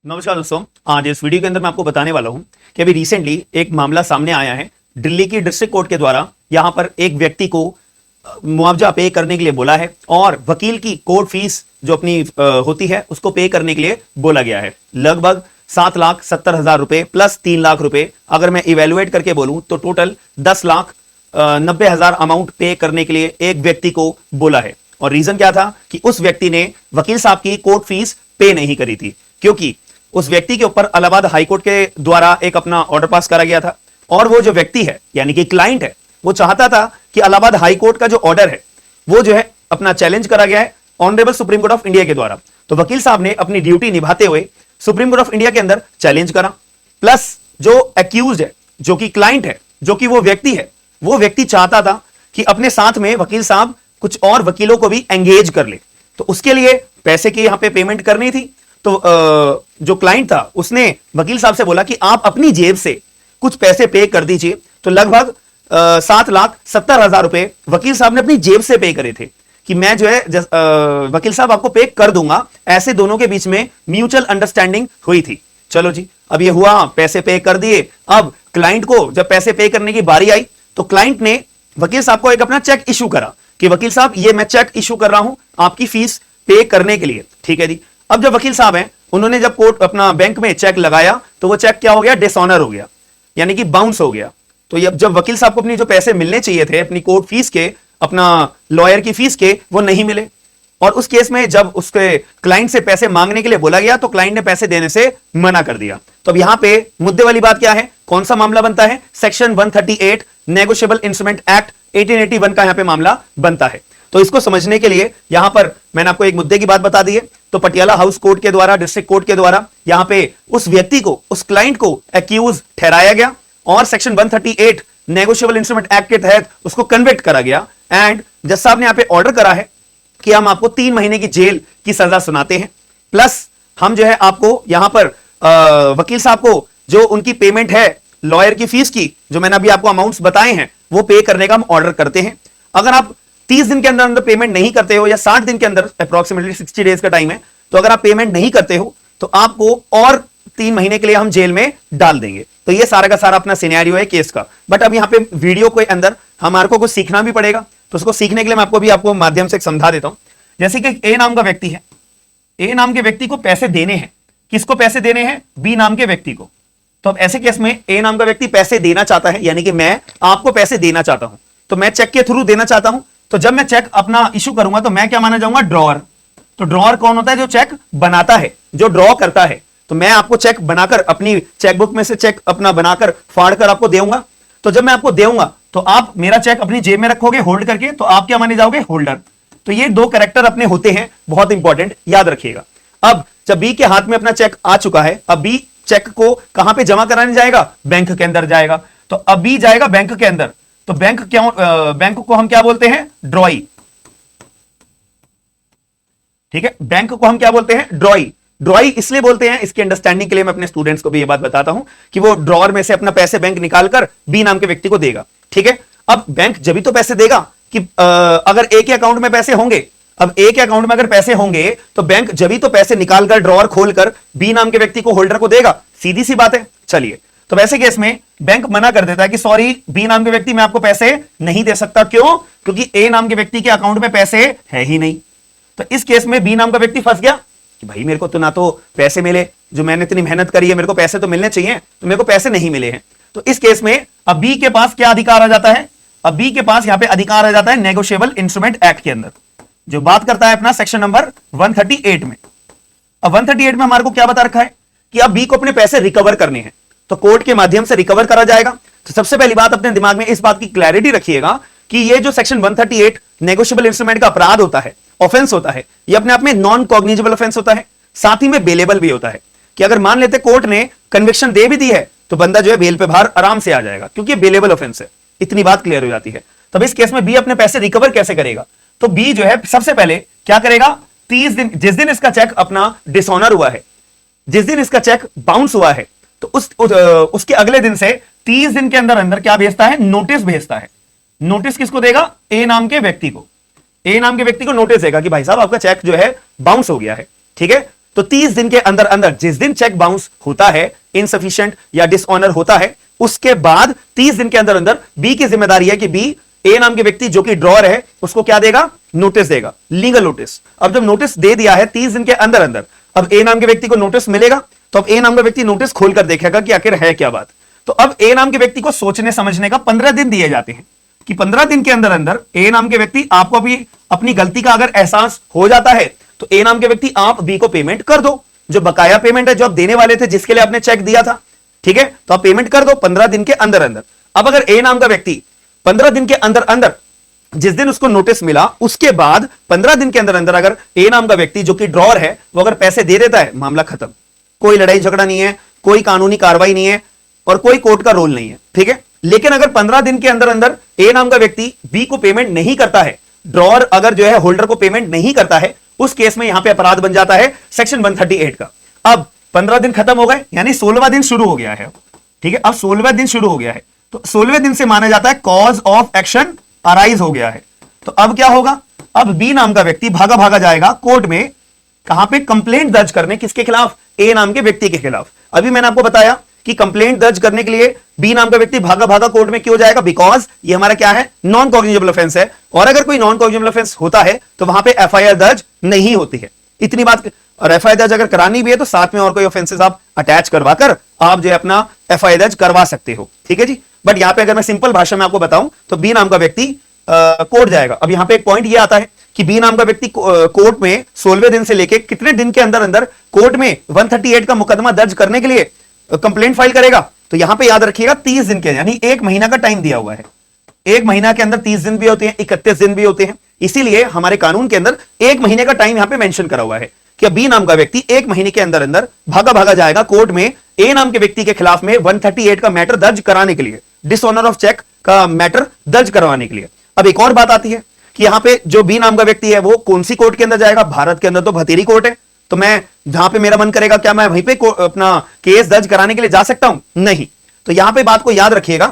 नमस्कार दोस्तों, आज इस वीडियो के अंदर मैं आपको बताने वाला हूं कि अभी रिसेंटली एक मामला सामने आया है। दिल्ली की डिस्ट्रिक्ट कोर्ट के द्वारा यहां पर एक व्यक्ति को मुआवजा पे करने के लिए बोला है और वकील की कोर्ट फीस जो अपनी होती है उसको पे करने के लिए बोला गया है। लगभग 7,70,000 रुपए प्लस 3 लाख रुपए अगर मैं इवेलुएट करके बोलूं तो टोटल 10,90,000 अमाउंट पे करने के लिए एक व्यक्ति को बोला है। और रीजन क्या था कि उस व्यक्ति ने वकील साहब की कोर्ट फीस पे नहीं करी थी, क्योंकि उस व्यक्ति के ऊपर इलाहाबाद हाईकोर्ट के द्वारा एक अपना ऑर्डर पास करा गया था और वो जो व्यक्ति है यानी कि क्लाइंट है वो चाहता था कि इलाहाबाद हाईकोर्ट का जो ऑर्डर है वो जो है अपना चैलेंज करा गया है honourable supreme court of India के द्वारा। तो वकील साहब ने अपनी ड्यूटी निभाते हुए सुप्रीम कोर्ट ऑफ इंडिया के अंदर चैलेंज करा, प्लस जो एक्यूज है जो कि क्लाइंट है जो कि वो व्यक्ति चाहता था कि अपने साथ में वकील साहब कुछ और वकीलों को भी एंगेज कर ले। तो उसके लिए पैसे की यहां पे पेमेंट करनी थी। तो जो क्लाइंट था उसने वकील साहब से बोला कि आप अपनी जेब से कुछ पैसे पे कर दीजिए। तो लगभग 7,70,000 रुपए वकील साहब ने अपनी जेब से पे करे थे कि मैं जो है वकील साहब आपको पे कर दूंगा। ऐसे दोनों के बीच में म्यूचुअल अंडरस्टैंडिंग हुई थी। चलो जी, अब ये हुआ, पैसे पे कर दिए। अब क्लाइंट को जब पैसे पे करने की बारी आई तो क्लाइंट ने वकील साहब को एक अपना चेक इशू करा कि वकील साहब ये मैं चेक इशू कर रहा हूं आपकी फीस पे करने के लिए। ठीक है जी। अब जब वकील साहब हैं उन्होंने जब कोर्ट अपना बैंक में चेक लगाया तो वो चेक क्या हो गया, डिसऑनर हो गया, यानी कि बाउंस हो गया। तो जब वकील साहब को अपनी जो पैसे मिलने चाहिए थे अपनी कोर्ट फीस के, अपना लॉयर की फीस के, वो नहीं मिले। और उस केस में जब उसके क्लाइंट से पैसे मांगने के लिए बोला गया तो क्लाइंट ने पैसे देने से मना कर दिया। तो अब यहां पे मुद्दे वाली बात क्या है, कौन सा मामला बनता है, सेक्शन 138 नेगोशिएबल इंस्ट्रूमेंट एक्ट 1881 का यहां पे मामला बनता है। तो इसको समझने के लिए यहां पर मैंने आपको एक मुद्दे की बात बता दी है। तो पटियाला हाउस कोर्ट के द्वारा, डिस्ट्रिक्ट कोर्ट के द्वारा यहां पे उस व्यक्ति को, उस क्लाइंट को एक्यूज ठहराया गया और सेक्शन 138 नेगोशिएबल इंस्ट्रूमेंट एक्ट के तहत उसको कन्विक्ट करा गया। एंड जज साहब ने यहां पे ऑर्डर करा है कि हम आपको 3 महीने की जेल की सजा सुनाते हैं, प्लस हम जो है आपको यहां पर वकील साहब को जो उनकी पेमेंट है लॉयर की फीस की, जो मैंने अभी आपको अमाउंट्स बताए हैं, वो पे करने का हम ऑर्डर करते हैं। अगर आप 30 दिन के अंदर पेमेंट नहीं करते हो या 60 दिन के अंदर, अप्रोक्सीमेटली 60 डेज का टाइम है, तो अगर आप पेमेंट नहीं करते हो तो आपको और 3 महीने के लिए हम जेल में डाल देंगे। तो ये सारा का सारा अपना सिनेरियो है केस का। बट अब यहाँ पे वीडियो के अंदर हमारे को कुछ सीखना भी पड़ेगा, तो उसको सीखने के लिए मैं आपको माध्यम से समझा देता हूं। जैसे कि ए नाम का व्यक्ति है, ए नाम के व्यक्ति को पैसे देने हैं। किसको पैसे देने हैं? बी नाम के व्यक्ति को। तो अब ऐसे केस में ए नाम का व्यक्ति पैसे देना चाहता है, यानी कि मैं आपको पैसे देना चाहता हूं, तो मैं चेक के थ्रू देना चाहता हूं। तो जब मैं चेक अपना इशू करूंगा तो मैं क्या माना जाऊंगा? ड्रॉअर। तो ड्रॉअर कौन होता है? जो चेक बनाता है, जो ड्रॉ करता है। तो मैं आपको चेक बनाकर अपनी चेकबुक में से चेक अपना बनाकर फाड़कर आपको देऊंगा। तो जब मैं आपको देऊंगा तो आप मेरा चेक अपनी जेब में रखोगे होल्ड करके, तो आप क्या माने जाओगे? होल्डर। तो ये 2 कैरेक्टर अपने होते हैं, बहुत इंपॉर्टेंट, याद रखिएगा। अब जब बी के हाथ में अपना चेक आ चुका है, अब बी चेक को कहां पे जमा कराने जाएगा? बैंक के अंदर जाएगा। तो अब बी जाएगा बैंक के अंदर। तो बैंक को हम क्या बोलते हैं? ड्रॉई। ठीक है, बैंक को हम क्या बोलते हैं? ड्रॉई। ड्रॉई इसलिए बोलते हैं, इसकी अंडरस्टैंडिंग के लिए मैं अपने स्टूडेंट्स को भी ये बात बताता हूं कि वो ड्रॉअर में से अपना पैसे बैंक निकालकर बी नाम के व्यक्ति को देगा। ठीक है, अब बैंक जब भी तो पैसे देगा कि अगर ए के अकाउंट में पैसे होंगे, अब ए के अकाउंट में अगर पैसे होंगे तो बैंक जब भी तो पैसे निकालकर ड्रॉअर खोलकर बी नाम के व्यक्ति को, होल्डर को देगा। सीधी सी बात है। चलिए, तो वैसे केस में बैंक मना कर देता है कि सॉरी बी नाम के व्यक्ति मैं आपको पैसे नहीं दे सकता। क्यों? क्योंकि ए नाम के व्यक्ति के अकाउंट में पैसे है ही नहीं। तो इस केस में बी नाम का व्यक्ति फंस गया कि भाई मेरे को तो ना तो पैसे मिले, जो मैंने इतनी मेहनत करी है, मेरे को पैसे तो मिलने चाहिए, तो मेरे को पैसे नहीं मिले हैं। तो इस केस में अब बी के पास क्या अधिकार आ जाता है? अब बी के पास यहां पे अधिकार आ जाता है नेगोशिएबल इंस्ट्रूमेंट एक्ट के अंदर, जो बात करता है अपना सेक्शन नंबर 138 में। अब 138 में हमारे को क्या बता रखा है कि अब बी को अपने पैसे रिकवर करने हैं, तो कोर्ट के माध्यम से रिकवर करा जाएगा। तो सबसे पहली बात अपने दिमाग में इस बात की क्लैरिटी रखिएगा कि ये जो सेक्शन 138 नेगोशिएबल इंस्ट्रूमेंट का अपराध होता है, ऑफेंस होता है, ये अपने आप में नॉन कॉग्निजेबल ऑफेंस होता है, साथ ही में बेलेबल भी होता है कि अगर मान लेते कोर्ट ने कन्विक्शन दे भी दी है तो बंदा जो है बेल पे बाहर आराम से आ जाएगा, क्योंकि बेलेबल ऑफेंस है। इतनी बात क्लियर हो जाती है। तब इस केस में बी अपने पैसे रिकवर कैसे करेगा? तो बी जो है सबसे पहले क्या करेगा? 30 दिन, जिस दिन इसका चेक अपना डिसऑनर हुआ है, जिस दिन इसका चेक बाउंस हुआ है, तो उसके अगले दिन से 30 दिन के अंदर अंदर क्या भेजता है? नोटिस भेजता है। नोटिस किसको देगा? ए नाम के व्यक्ति को। ए नाम के व्यक्ति को नोटिस देगा कि भाई साहब आपका चेक जो है बाउंस हो गया है। ठीक है, तो 30 दिन के अंदर अंदर, जिस दिन चेक बाउंस होता है, इनसफिशिएंट या डिसऑनर होता है, उसके बाद 30 दिन के अंदर अंदर बी की जिम्मेदारी है कि बी ए नाम के व्यक्ति जो कि ड्रॉअर है उसको क्या देगा, नोटिस देगा, लीगल नोटिस। अब जब नोटिस दे दिया है 30 दिन के अंदर अंदर, अब ए नाम के व्यक्ति को नोटिस मिलेगा, तो अब ए नाम का व्यक्ति नोटिस खोलकर देखेगा कि आखिर है क्या बात। तो अब ए नाम के व्यक्ति को सोचने समझने का 15 दिन दिए जाते हैं कि 15 दिन के अंदर अंदर ए नाम के व्यक्ति, आपको भी अपनी गलती का अगर एहसास हो जाता है तो ए नाम के व्यक्ति आप बी को पेमेंट कर दो, जो बकाया पेमेंट है जो आप देने वाले थे, जिसके लिए आपने चेक दिया था, ठीक है, तो आप पेमेंट कर दो 15 दिन के अंदर अंदर। अब अगर ए नाम का व्यक्ति 15 दिन के अंदर अंदर, जिस दिन उसको नोटिस मिला उसके बाद 15 दिन के अंदर अंदर अगर ए नाम का व्यक्ति जो कि ड्रॉअर है वो अगर पैसे दे देता है, मामला खत्म, कोई लड़ाई झगड़ा नहीं है, कोई कानूनी कार्रवाई नहीं है और कोई कोर्ट का रोल नहीं है, ठीक है। लेकिन अगर 15 दिन के अंदर अंदर ए नाम का व्यक्ति बी को पेमेंट नहीं करता है, ड्रॉअर अगर जो है होल्डर को पेमेंट नहीं करता है, उस केस में यहां पे अपराध बन जाता है सेक्शन 138 का। अब 15 दिन खत्म हो गए, यानी 16वां दिन शुरू हो गया है, ठीक है। अब 16वां दिन शुरू हो गया है, तो 16वें दिन से माना जाता है कॉज ऑफ एक्शन अराइज हो गया है। तो अब क्या होगा, अब बी नाम का व्यक्ति भागा भागा जाएगा कोर्ट में, कहां पे, कंप्लेंट दर्ज करने, किसके खिलाफ, ए नाम के व्यक्ति के खिलाफ। अभी मैंने आपको बताया कि कंप्लेंट दर्ज करने के लिए बी नाम का व्यक्ति भागा भागा कोर्ट में क्यों जाएगा, बिकॉज ये हमारा क्या है, नॉन कॉग्निजेबल ऑफेंस है, और अगर कोई नॉन कॉग्निजेबल ऑफेंस होता है तो वहां पे एफआईआर दर्ज नहीं होती है, इतनी बात। और एफआईआर दर्ज अगर करानी भी है तो साथ में और कोई ऑफेंसेस आप अटैच करवाकर आप जो है अपना एफआईआर दर्ज करवा सकते हो, ठीक है जी। बट यहां पे अगर मैं सिंपल भाषा में आपको बताऊं तो बी नाम का व्यक्ति कोर्ट जाएगा। अब यहां पे एक पॉइंट ये आता है कि बी नाम का व्यक्ति कोर्ट में 16वें दिन से लेके कितने दिन के अंदर अंदर कोर्ट में 138 का मुकदमा दर्ज करने के लिए कंप्लेंट फाइल करेगा। तो यहां पे याद रखिएगा 30 दिन के, यानी 1 महीना का टाइम दिया हुआ है। 1 महीना के अंदर 30 दिन भी होते हैं, 31 दिन भी होते हैं, इसीलिए हमारे कानून के अंदर 1 महीने का टाइम यहां पे मेंशन करा हुआ है कि बी नाम का व्यक्ति 1 महीने के अंदर अंदर भागा भागा जाएगा कोर्ट में ए नाम के व्यक्ति के खिलाफ में 138 का मैटर दर्ज कराने के लिए, डिसऑनर ऑफ चेक का मैटर दर्ज करवाने के लिए। अब एक और बात आती है कि यहां पे जो बी नाम का व्यक्ति है वो कौन सी कोर्ट के अंदर जाएगा, भारत के अंदर तो भतेरी कोर्ट है, तो मैं जहां पे मेरा मन करेगा क्या मैं वहीं पे अपना केस दर्ज कराने के लिए जा सकता हूं, नहीं। तो यहां पे बात को याद रखिएगा,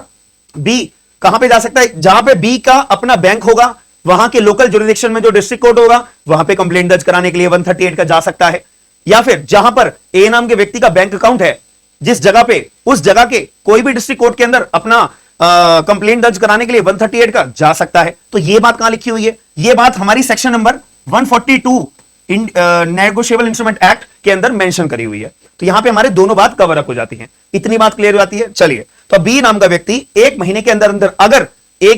बी कहां पे जा सकता है, जहां पे बी का अपना बैंक होगा, वहां के लोकल जुरिडिक्शन में जो डिस्ट्रिक्ट कोर्ट होगा वहां पे कंप्लेंट दर्ज कराने के लिए 138 का जा सकता है, या फिर जहां पर ए नाम के व्यक्ति का बैंक अकाउंट है जिस जगह पे, उस जगह के कोई भी डिस्ट्रिक्ट कोर्ट के अंदर अपना कंप्लेंट दर्ज कराने के लिए 138 का जा सकता है। तो ये बात कहां लिखी हुई है, ये बात हमारी section number 142 negotiable instrument act के अंदर मेंशन करी हुई है। तो यहां पे हमारे दोनों बात कवर अप हो जाती हैं, इतनी बात क्लियर हो जाती है। चलिए, तो बी नाम का व्यक्ति 1 महीने के अंदर अंदर अगर ए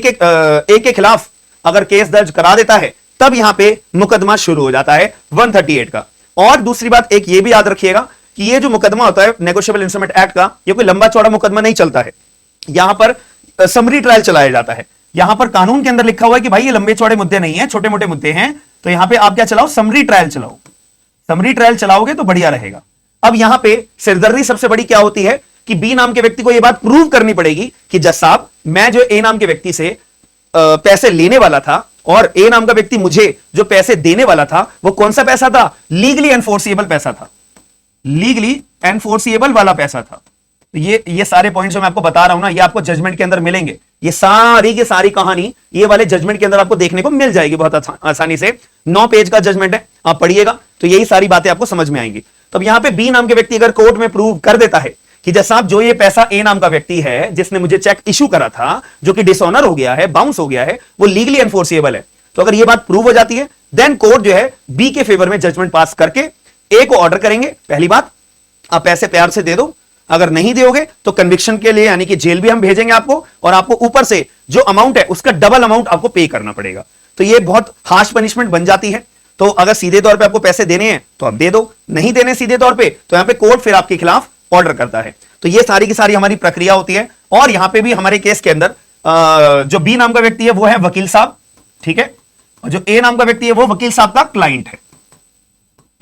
के खिलाफ अगर केस दर्ज करा देता है तब यहां पे मुकदमा शुरू हो जाता है 138 का। और दूसरी बात एक ये भी याद रखिएगा कि ये जो मुकदमा होता है नेगोशिएबल इंस्ट्रूमेंट एक्ट का, ये कोई लंबा चौड़ा मुकदमा नहीं चलता है, यहां पर समरी ट्रायल चलाया जाता है। यहां पर कानून के अंदर लिखा हुआ है कि भाई ये लंबे चौड़े मुद्दे नहीं है, छोटे मोटे मुद्दे हैं, तो यहां पे आप क्या चलाओ, समरी ट्रायल चलाओ। समरी ट्रायल चलाओगे तो बढ़िया रहेगा। अब यहां पे सिरदर्दी सबसे बड़ी क्या होती है कि बी नाम के व्यक्ति को यह बात प्रूव करनी पड़ेगी कि जज साहब मैं जो ए नाम के व्यक्ति से पैसे लेने वाला था और ए नाम का व्यक्ति मुझे जो पैसे देने वाला था वो कौन सा पैसा था, लीगली एनफोर्सिएबल पैसा था, लीगली एनफोर्सिएबल वाला पैसा था। तो ये सारे पॉइंट्स जो मैं आपको बता रहा हूं ना, ये आपको जजमेंट के अंदर मिलेंगे। ये सारी की सारी कहानी ये वाले जजमेंट के अंदर आपको देखने को मिल जाएगी बहुत आसानी से। 9 पेज का जजमेंट है, आप पढ़िएगा तो यही सारी बातें आपको समझ में आएंगी। तो यहां पे बी नाम के व्यक्ति अगर कोर्ट में प्रूव कर देता है कि जज साहब जो ये पैसा ए नाम का व्यक्ति है जिसने मुझे चेक इशू करा था, जो कि डिसऑनर हो गया है, बाउंस हो गया है, वो लीगली एनफोर्सिएबल है, तो अगर ये बात प्रूव हो जाती है देन कोर्ट जो है बी के फेवर में जजमेंट पास करके ए को ऑर्डर करेंगे, पहली बात आप पैसे प्यार से दे दो, अगर नहीं दोगे तो कन्विक्शन के लिए यानी कि जेल भी हम भेजेंगे आपको, और आपको ऊपर से जो अमाउंट है उसका डबल अमाउंट आपको पे करना पड़ेगा। तो ये बहुत हार्श पनिशमेंट बन जाती है। तो अगर सीधे तौर पे आपको पैसे देने हैं तो आप दे दो, नहीं देने सीधे तौर पे तो यहां पे कोर्ट फिर आपके खिलाफ ऑर्डर करता है। तो ये सारी की सारी हमारी प्रक्रिया होती है। और यहां पे भी हमारे केस के अंदर जो बी नाम का व्यक्ति है वो है वकील साहब, ठीक है, और जो ए नाम का व्यक्ति है वो वकील साहब का क्लाइंट है,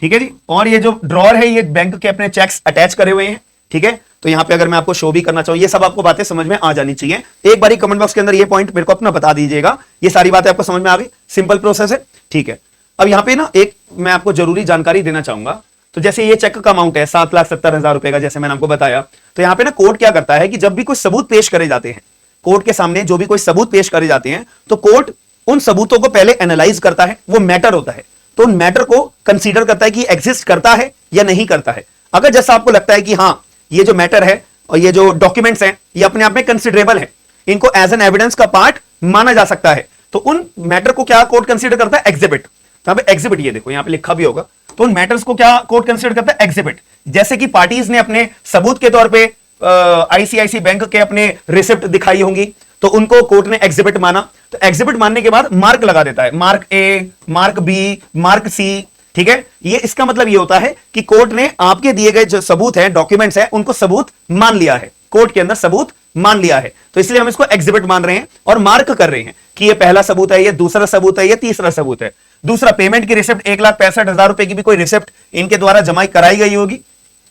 ठीक है जी। और ये जो ड्रॉअर है ये बैंक के अपने चेक्स अटैच करे हुए हैं, ठीक है। तो यहां पे अगर मैं आपको शो भी करना चाहूं, ये सब आपको बातें समझ में आ जानी चाहिए। एक बारी कमेंट बॉक्स के अंदर ये पॉइंट मेरे को अपना बता दीजिएगा, ये सारी बातें आपको समझ में आ गई, सिंपल प्रोसेस है, ठीक है। अब यहां पे ना एक मैं आपको जरूरी जानकारी देना चाहूंगा। तो जैसे ये चेक का अमाउंट है 7,70,000 रुपए का, जैसे मैंने आपको बताया, तो यहां पे ना कोर्ट क्या करता है कि जब भी कोई सबूत पेश करे जाते हैं, कोर्ट के सामने जो भी कोई सबूत पेश करे जाते हैं, तो कोर्ट उन सबूतों को पहले एनालाइज करता है, वो मैटर होता है। तो उन मैटर को कंसीडर करता है कि एग्जिस्ट करता है या नहीं करता है। अगर जैसा आपको लगता है कि हां ये जो मैटर है और ये जो डॉक्यूमेंट्स हैं ये अपने आप में कंसिडरेबल है, इनको एज एन एविडेंस का पार्ट माना जा सकता है, तो उन मैटर को क्या कोर्ट कंसीडर करता है? एग्जिबिट। यहां पे एग्जिबिट, ये देखो यहां पे लिखा भी होगा, तो उन मैटर्स को क्या कोर्ट कंसीडर करता है? एग्जिबिट। जैसे कि पार्टीज ने अपने सबूत के तौर पे आईसीआईसी बैंक के अपने रिसिप्ट दिखाई होंगी, तो उनको कोर्ट ने एग्जिबिट माना। तो एग्जिबिट मानने के बाद मार्क लगा देता है, मार्क ए, मार्क बी, मार्क सी, ठीक है। ये इसका मतलब ये होता है कि कोर्ट ने आपके दिए गए जो सबूत हैं, डॉक्यूमेंट्स हैं, उनको सबूत मान लिया है, कोर्ट के अंदर सबूत मान लिया है, तो इसलिए हम इसको एग्जिबिट मान रहे हैं और मार्क कर रहे हैं कि ये पहला सबूत है, ये दूसरा सबूत है, ये तीसरा सबूत है। दूसरा, पेमेंट की रिसिप्ट 1,65,000 रुपए की भी कोई रिसिप्ट इनके द्वारा जमा कराई गई होगी,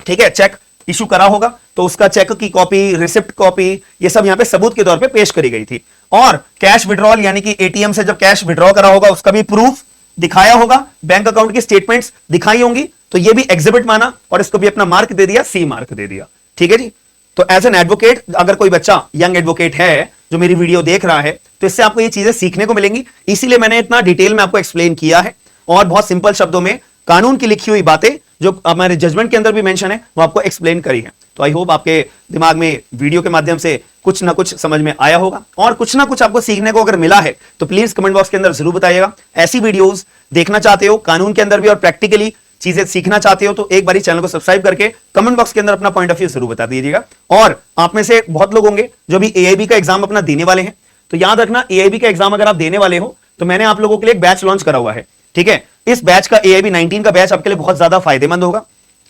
ठीक है, चेक इशू करा होगा, तो उसका चेक की कॉपी, रिसिप्ट कॉपी, ये सब यहां पे सबूत के तौर पे पेश करी गई थी। और कैश विड्रॉल यानी कि एटीएम से जब कैश विड्रॉ करा होगा उसका भी प्रूफ दिखाया होगा, बैंक अकाउंट की स्टेटमेंट्स दिखाई होंगी, तो ये भी एग्जिबिट माना और इसको भी अपना मार्क दे दिया, सी मार्क दे दिया, ठीक है जी। तो एज एन एडवोकेट, अगर कोई बच्चा यंग एडवोकेट है जो मेरी वीडियो देख रहा है, तो इससे आपको ये चीजें सीखने को मिलेंगी, इसीलिए मैंने इतना डिटेल में आपको एक्सप्लेन किया है और बहुत सिंपल शब्दों में कानून की लिखी हुई बातें जो हमारे जजमेंट के अंदर भी मेंशन है वो आपको एक्सप्लेन करी है। तो आई होप आपके दिमाग में वीडियो के माध्यम से कुछ ना कुछ समझ में आया होगा और कुछ ना कुछ आपको सीखने को अगर मिला है तो प्लीज कमेंट बॉक्स के अंदर जरूर बताइएगा। ऐसी वीडियोस देखना चाहते हो कानून के अंदर भी और प्रैक्टिकली चीजें सीखना चाहते हो तो एक बार चैनल को सब्सक्राइब करके कमेंट बॉक्स के अंदर अपना पॉइंट ऑफ व्यू जरूर बता दीजिएगा। और आप में से बहुत लोग होंगे जो भी एआईबी का एग्जाम अपना देने वाले हैं, तो याद रखना एआईबी का एग्जाम अगर आप देने वाले हो तो मैंने आप लोगों के लिए एक बैच लॉन्च करा हुआ है, ठीक है। इस बैच का एआईबी 19 का बैच आपके लिए बहुत ज्यादा फायदेमंद होगा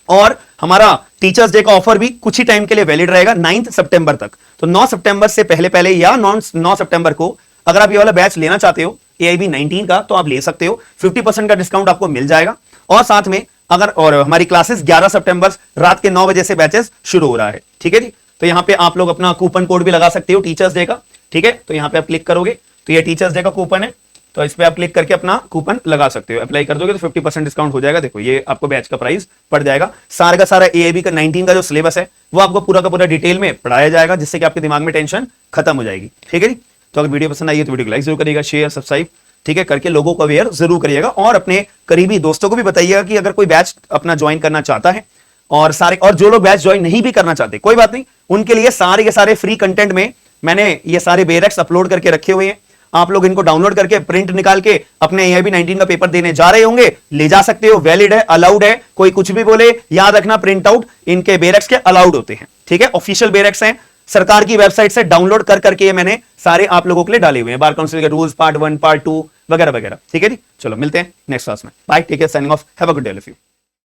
और हमारा टीचर्स डे का ऑफर भी कुछ ही टाइम के लिए वैलिड रहेगा 9 सितंबर तक। तो 9 सितंबर से पहले पहले या 9 सितंबर को अगर आप ये वाला बैच लेना चाहते हो एआईबी 19 का तो आप ले सकते हो, 50% का डिस्काउंट आपको मिल जाएगा। और साथ में अगर और हमारी क्लासेस 11 सितंबर रात के 9 बजे से बैचेस शुरू हो रहा है, ठीक है जी। तो यहाँ पे आप लोग अपना कूपन कोड भी लगा सकते हो टीचर्स डे का, ठीक है। तो यहाँ पे आप क्लिक करोगे तो ये टीचर्स डे का कूपन है, तो इस पे आप क्लिक करके अपना कूपन लगा सकते हो, अप्लाई कर दोगे तो 50% डिस्काउंट हो जाएगा। देखो ये आपको बैच का प्राइस पड़ जाएगा। सारा का सारा एआईबी का 19 का जो सिलेबस है वो आपको पूरा का पूरा डिटेल में पढ़ाया जाएगा, जिससे कि आपके दिमाग में टेंशन खत्म हो जाएगी, ठीक है जी। तो अगर वीडियो पसंद आई है तो वीडियो को लाइक जरूर करिएगा, शेयर सब्सक्राइब, ठीक है, करके लोगों को अवेयर जरूर करिएगा और अपने करीबी दोस्तों को भी बताइएगा कि अगर कोई बैच अपना ज्वाइन करना चाहता है और जो लोग बैच ज्वाइन नहीं भी करना चाहते कोई बात नहीं, उनके लिए सारे के सारे फ्री कंटेंट में मैंने ये सारे बेरेक्स अपलोड करके रखे हुए हैं। आप लोग इनको डाउनलोड करके प्रिंट निकाल के अपने एआईबी 19 का पेपर देने जा रहे होंगे, ले जा सकते हो, वैलिड है, अलाउड है, कोई कुछ भी बोले याद रखना प्रिंट आउट इनके बेरेक्स के अलाउड होते हैं, ठीक है। ऑफिशियल बेरेक्स हैं, सरकार की वेबसाइट से डाउनलोड कर करके ये मैंने सारे आप लोगों के लिए डाले हुए हैं, बार काउंसिल के रूल्स पार्ट 1 पार्ट 2 वगैरह वगैरह, ठीक है जी। चलो मिलते हैं नेक्स्ट क्लास में, bye, take care, signing off, have a good day all of you.